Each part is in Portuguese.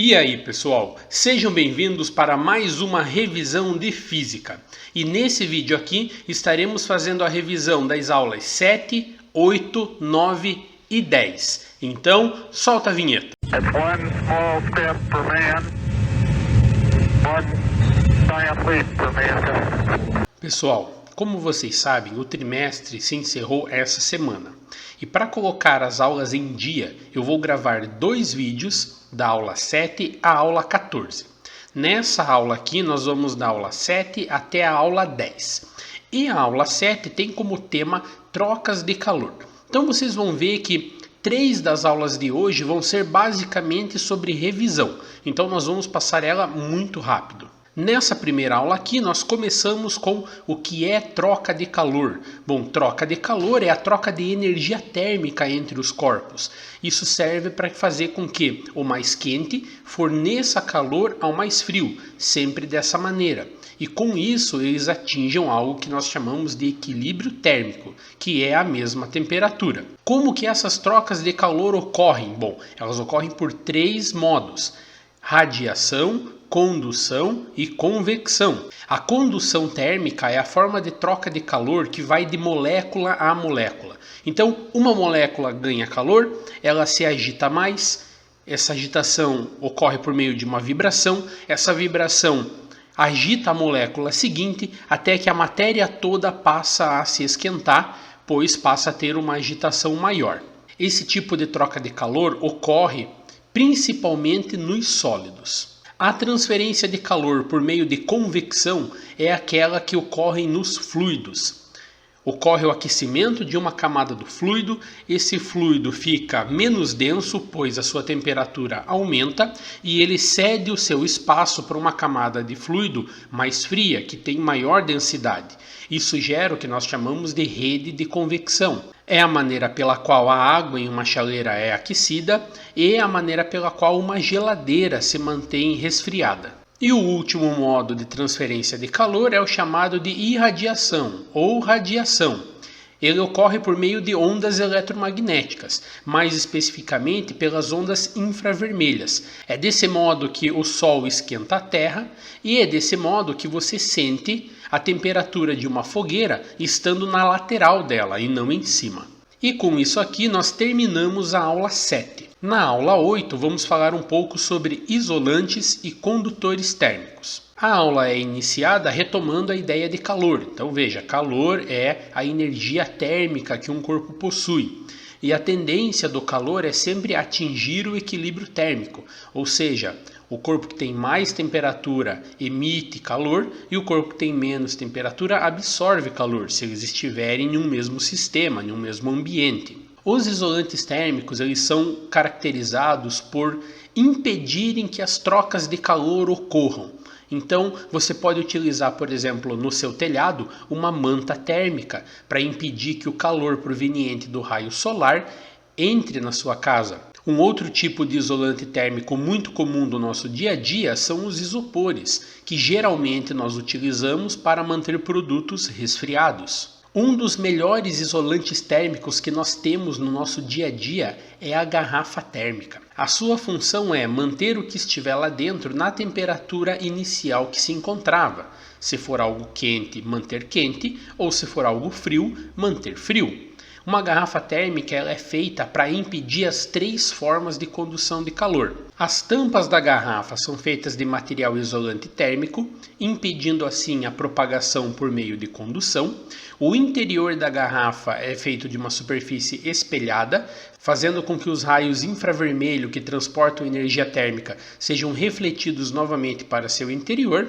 E aí, pessoal, sejam bem-vindos para mais uma revisão de física. E nesse vídeo aqui estaremos fazendo a revisão das aulas 7, 8, 9 e 10. Então, solta a vinheta. Pessoal, como vocês sabem, o trimestre se encerrou essa semana. E para colocar as aulas em dia, eu vou gravar dois vídeos da aula 7 à aula 14. Nessa aula aqui, nós vamos da aula 7 até a aula 10. E a aula 7 tem como tema trocas de calor. Então vocês vão ver que 3 das aulas de hoje vão ser basicamente sobre revisão. Então nós vamos passar ela muito rápido. Nessa primeira aula aqui, nós começamos com o que é troca de calor. Bom, troca de calor é a troca de energia térmica entre os corpos. Isso serve para fazer com que o mais quente forneça calor ao mais frio, sempre dessa maneira. E com isso, eles atingem algo que nós chamamos de equilíbrio térmico, que é a mesma temperatura. Como que essas trocas de calor ocorrem? Bom, elas ocorrem por 3 modos: radiação, condução e convecção. A condução térmica é a forma de troca de calor que vai de molécula a molécula. Então, uma molécula ganha calor, ela se agita mais, essa agitação ocorre por meio de uma vibração, essa vibração agita a molécula seguinte até que a matéria toda passa a se esquentar, pois passa a ter uma agitação maior. Esse tipo de troca de calor ocorre principalmente nos sólidos. A transferência de calor por meio de convecção é aquela que ocorre nos fluidos. Ocorre o aquecimento de uma camada do fluido, esse fluido fica menos denso, pois a sua temperatura aumenta, e ele cede o seu espaço para uma camada de fluido mais fria, que tem maior densidade. Isso gera o que nós chamamos de rede de convecção. É a maneira pela qual a água em uma chaleira é aquecida e a maneira pela qual uma geladeira se mantém resfriada. E o último modo de transferência de calor é o chamado de irradiação ou radiação. Ele ocorre por meio de ondas eletromagnéticas, mais especificamente pelas ondas infravermelhas. É desse modo que o Sol esquenta a Terra e é desse modo que você sente a temperatura de uma fogueira estando na lateral dela e não em cima. E com isso aqui nós terminamos a aula 7. Na aula 8 vamos falar um pouco sobre isolantes e condutores térmicos. A aula é iniciada retomando a ideia de calor. Então veja, calor é a energia térmica que um corpo possui. E a tendência do calor é sempre atingir o equilíbrio térmico, ou seja, o corpo que tem mais temperatura emite calor e o corpo que tem menos temperatura absorve calor, se eles estiverem em um mesmo sistema, em um mesmo ambiente. Os isolantes térmicos eles são caracterizados por impedirem que as trocas de calor ocorram. Então, você pode utilizar, por exemplo, no seu telhado, uma manta térmica para impedir que o calor proveniente do raio solar entre na sua casa. Um outro tipo de isolante térmico muito comum do nosso dia a dia são os isopores, que geralmente nós utilizamos para manter produtos resfriados. Um dos melhores isolantes térmicos que nós temos no nosso dia a dia é a garrafa térmica. A sua função é manter o que estiver lá dentro na temperatura inicial que se encontrava. Se for algo quente, manter quente, ou se for algo frio, manter frio. Uma garrafa térmica ela é feita para impedir as 3 formas de condução de calor. As tampas da garrafa são feitas de material isolante térmico, impedindo assim a propagação por meio de condução. O interior da garrafa é feito de uma superfície espelhada, fazendo com que os raios infravermelho que transportam energia térmica sejam refletidos novamente para seu interior.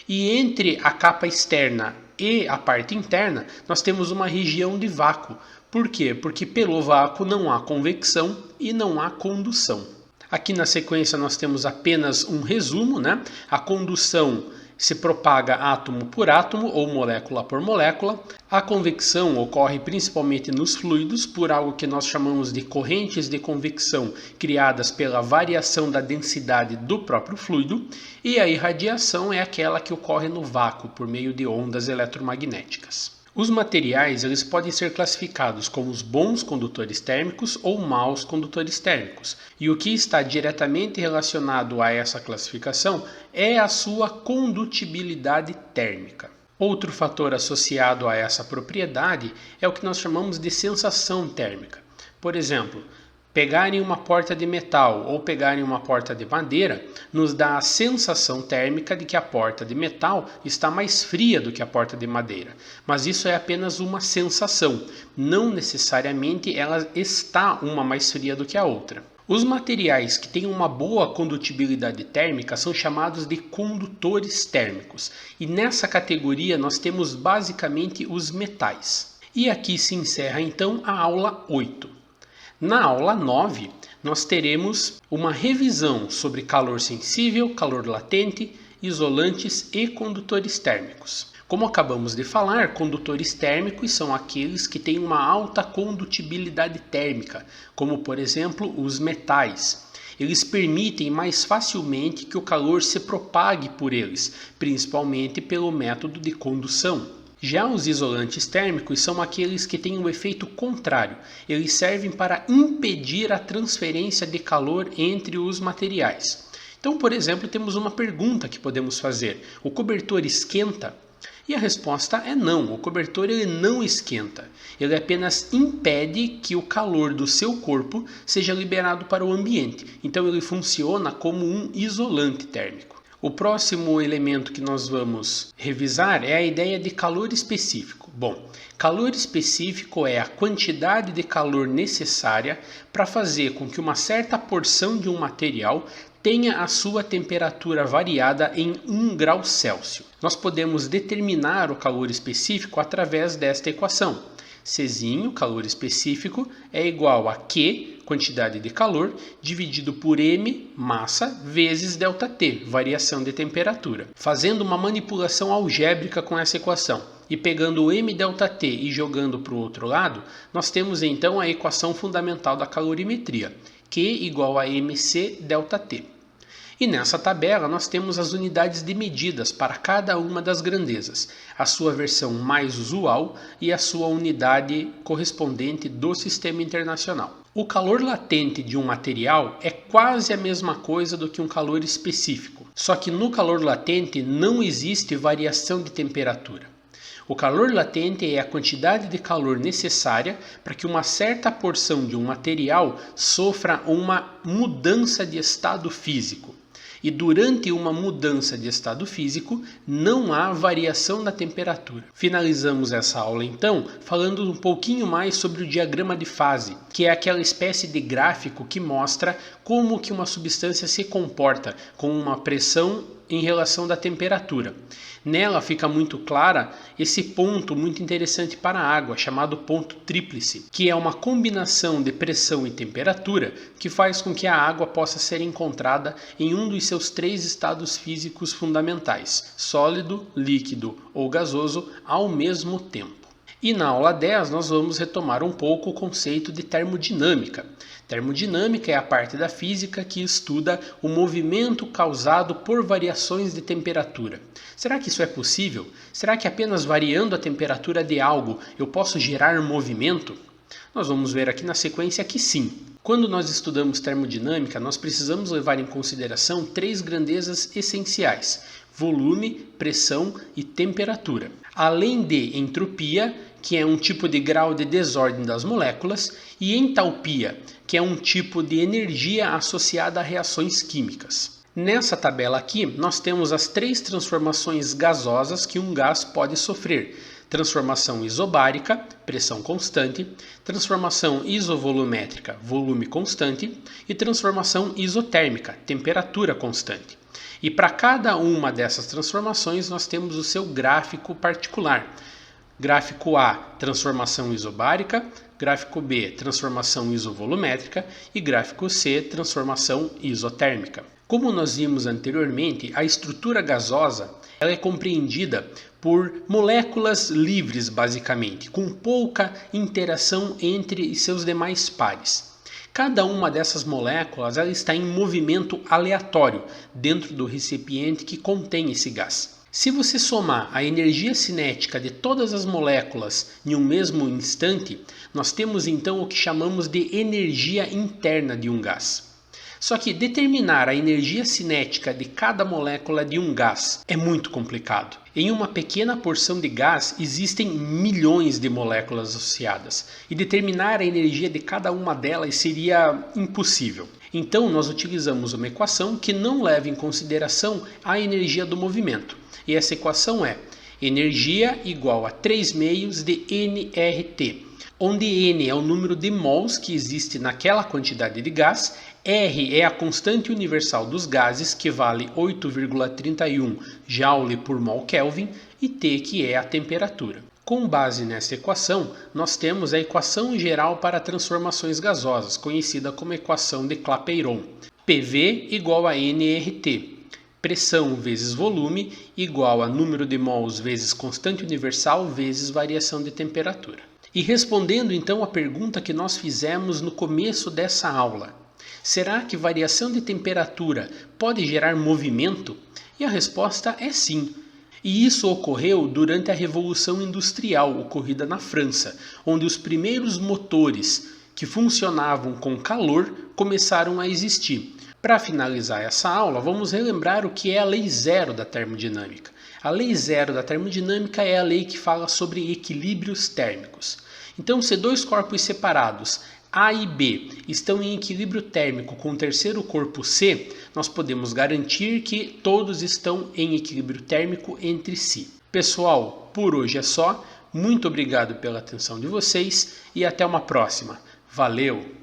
E entre a capa externa e a parte interna, nós temos uma região de vácuo. Por quê? Porque pelo vácuo não há convecção e não há condução. Aqui na sequência nós temos apenas um resumo, né? A condução se propaga átomo por átomo ou molécula por molécula. A convecção ocorre principalmente nos fluidos por algo que nós chamamos de correntes de convecção criadas pela variação da densidade do próprio fluido. E a irradiação é aquela que ocorre no vácuo por meio de ondas eletromagnéticas. Os materiais eles podem ser classificados como os bons condutores térmicos ou maus condutores térmicos. E o que está diretamente relacionado a essa classificação é a sua condutibilidade térmica. Outro fator associado a essa propriedade é o que nós chamamos de sensação térmica. Por exemplo, pegarem uma porta de metal ou pegarem uma porta de madeira nos dá a sensação térmica de que a porta de metal está mais fria do que a porta de madeira. Mas isso é apenas uma sensação, não necessariamente ela está uma mais fria do que a outra. Os materiais que têm uma boa condutibilidade térmica são chamados de condutores térmicos. E nessa categoria nós temos basicamente os metais. E aqui se encerra então a aula 8. Na aula 9, nós teremos uma revisão sobre calor sensível, calor latente, isolantes e condutores térmicos. Como acabamos de falar, condutores térmicos são aqueles que têm uma alta condutibilidade térmica, como por exemplo os metais. Eles permitem mais facilmente que o calor se propague por eles, principalmente pelo método de condução. Já os isolantes térmicos são aqueles que têm um efeito contrário. Eles servem para impedir a transferência de calor entre os materiais. Então, por exemplo, temos uma pergunta que podemos fazer. O cobertor esquenta? E a resposta é não. O cobertor ele não esquenta. Ele apenas impede que o calor do seu corpo seja liberado para o ambiente. Então, ele funciona como um isolante térmico. O próximo elemento que nós vamos revisar é a ideia de calor específico. Bom, calor específico é a quantidade de calor necessária para fazer com que uma certa porção de um material tenha a sua temperatura variada em 1 grau Celsius. Nós podemos determinar o calor específico através desta equação. Czinho, calor específico, é igual a Q, quantidade de calor, dividido por M, massa, vezes ΔT, variação de temperatura. Fazendo uma manipulação algébrica com essa equação e pegando o mΔT e jogando para o outro lado, nós temos então a equação fundamental da calorimetria, Q igual a mc ΔT. E nessa tabela nós temos as unidades de medidas para cada uma das grandezas, a sua versão mais usual e a sua unidade correspondente do sistema internacional. O calor latente de um material é quase a mesma coisa do que um calor específico, só que no calor latente não existe variação de temperatura. O calor latente é a quantidade de calor necessária para que uma certa porção de um material sofra uma mudança de estado físico. E durante uma mudança de estado físico, não há variação da temperatura. Finalizamos essa aula então falando um pouquinho mais sobre o diagrama de fase, que é aquela espécie de gráfico que mostra como que uma substância se comporta com uma pressão em relação da temperatura. Nela fica muito clara esse ponto muito interessante para a água, chamado ponto tríplice, que é uma combinação de pressão e temperatura que faz com que a água possa ser encontrada em um dos seus 3 estados físicos fundamentais, sólido, líquido ou gasoso, ao mesmo tempo. E na aula 10 nós vamos retomar um pouco o conceito de termodinâmica. Termodinâmica é a parte da física que estuda o movimento causado por variações de temperatura. Será que isso é possível? Será que apenas variando a temperatura de algo eu posso gerar movimento? Nós vamos ver aqui na sequência que sim. Quando nós estudamos termodinâmica, nós precisamos levar em consideração 3 grandezas essenciais: volume, pressão e temperatura. Além de entropia, que é um tipo de grau de desordem das moléculas, e entalpia, que é um tipo de energia associada a reações químicas. Nessa tabela aqui, nós temos as 3 transformações gasosas que um gás pode sofrer: transformação isobárica, pressão constante, transformação isovolumétrica, volume constante, e transformação isotérmica, temperatura constante. E para cada uma dessas transformações nós temos o seu gráfico particular. Gráfico A, transformação isobárica, gráfico B, transformação isovolumétrica e gráfico C, transformação isotérmica. Como nós vimos anteriormente, a estrutura gasosa ela é compreendida por moléculas livres, basicamente, com pouca interação entre seus demais pares. Cada uma dessas moléculas ela está em movimento aleatório dentro do recipiente que contém esse gás. Se você somar a energia cinética de todas as moléculas em um mesmo instante, nós temos então o que chamamos de energia interna de um gás. Só que determinar a energia cinética de cada molécula de um gás é muito complicado. Em uma pequena porção de gás existem milhões de moléculas associadas, e determinar a energia de cada uma delas seria impossível. Então nós utilizamos uma equação que não leva em consideração a energia do movimento. E essa equação é energia igual a 3 meios de nRT, onde N é o número de mols que existe naquela quantidade de gás, R é a constante universal dos gases, que vale 8,31 Joule por mol Kelvin, e T, que é a temperatura. Com base nessa equação, nós temos a equação geral para transformações gasosas, conhecida como equação de Clapeyron. PV igual a nRT. Pressão vezes volume igual a número de mols vezes constante universal vezes variação de temperatura. E respondendo então à pergunta que nós fizemos no começo dessa aula, será que variação de temperatura pode gerar movimento? E a resposta é sim. E isso ocorreu durante a Revolução Industrial ocorrida na França, onde os primeiros motores que funcionavam com calor começaram a existir. Para finalizar essa aula, vamos relembrar o que é a Lei Zero da termodinâmica. A Lei Zero da termodinâmica é a lei que fala sobre equilíbrios térmicos. Então, se dois corpos separados, A e B, estão em equilíbrio térmico com o terceiro corpo C, nós podemos garantir que todos estão em equilíbrio térmico entre si. Pessoal, por hoje é só. Muito obrigado pela atenção de vocês e até uma próxima. Valeu!